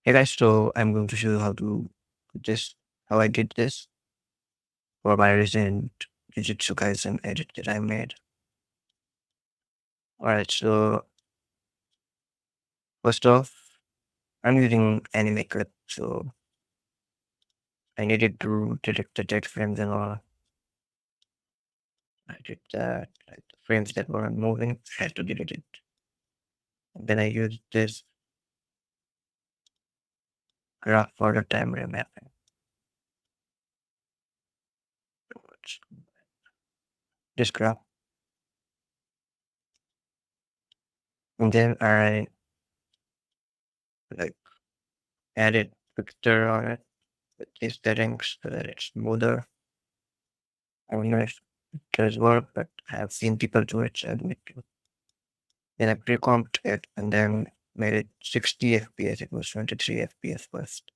Hey guys, so I'm going to show you how to just how I did this for my recent Jujutsu Kaisen edit that I made. Alright, so first off, I'm using anime clip, so I needed to delete the text frames and all. I did that, like the frames that weren't moving, I had to delete it. And then I used this graph for the time remapping. This graph. And then I like added picture on it with these settings so that it's smoother. I don't know if it does work, but I have seen people do it, so I admit to. Then I pre-comped it and then made it 60 FPS. It was 23 FPS first.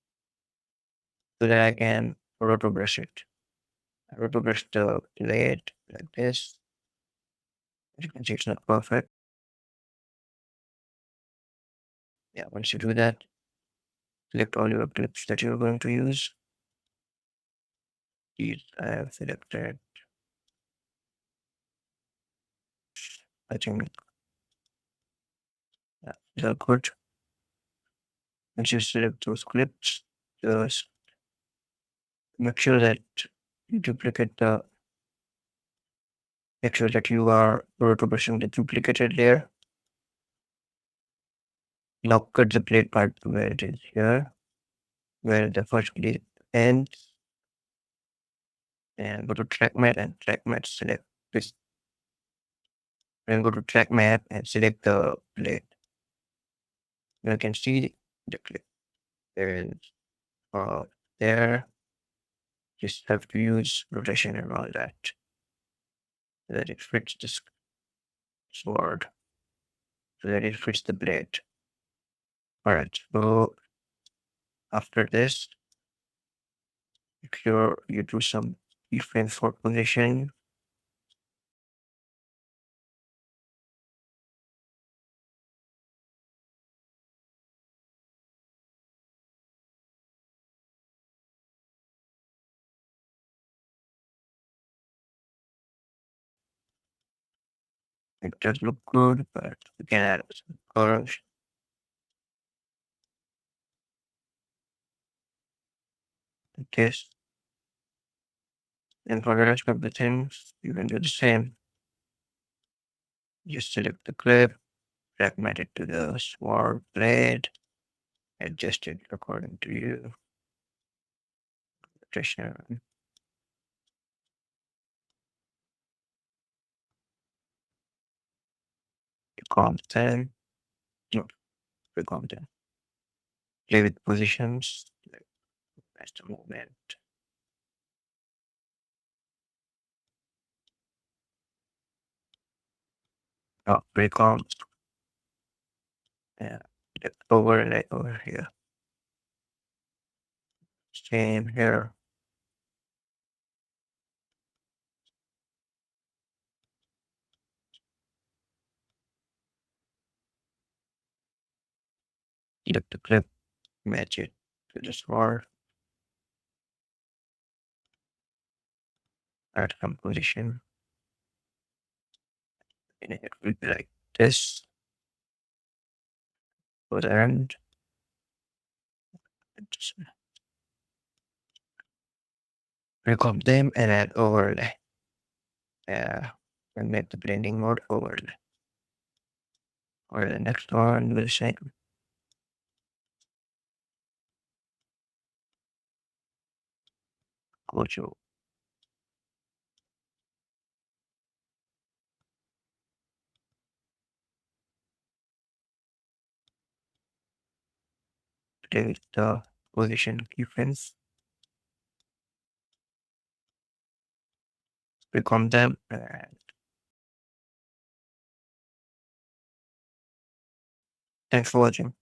So that I can roto brush it. I roto brush the blade like this. As you can see, it's not perfect. Yeah, once you do that, select all your clips that you're going to use. These I have selected. I think these are good. Once you select those clips, just make sure that you duplicate the make sure that you are roto brushing the duplicated layer. Now cut the blade part to where it is here, where the first blade ends, and go to track map and track map select this. Then go to track map and select the blade. You can see the clip. There is uh there. Just have to use rotation and all that so that it fits the sword, so that it fits the blade. Alright, so after this, make sure you do some keyframes for positioning. It does look good, but we can add some colors. Like this. And for the rest of the things, you can do the same. Just select the clip, fragment it to the sword blade, adjust it according to you. Rotation. Content. No, free content. Play with positions. Like that's the movement. Oh, pre-comp. Yeah. The overlay over here. Same here. Select the clip, match it to the sword. Add composition. And it will be like this. For the end. Just recomp them and add overlay. Yeah. And make the blending mode overlay. Or the next one will say go to delete the position keyframes. Recomp them and thanks for watching.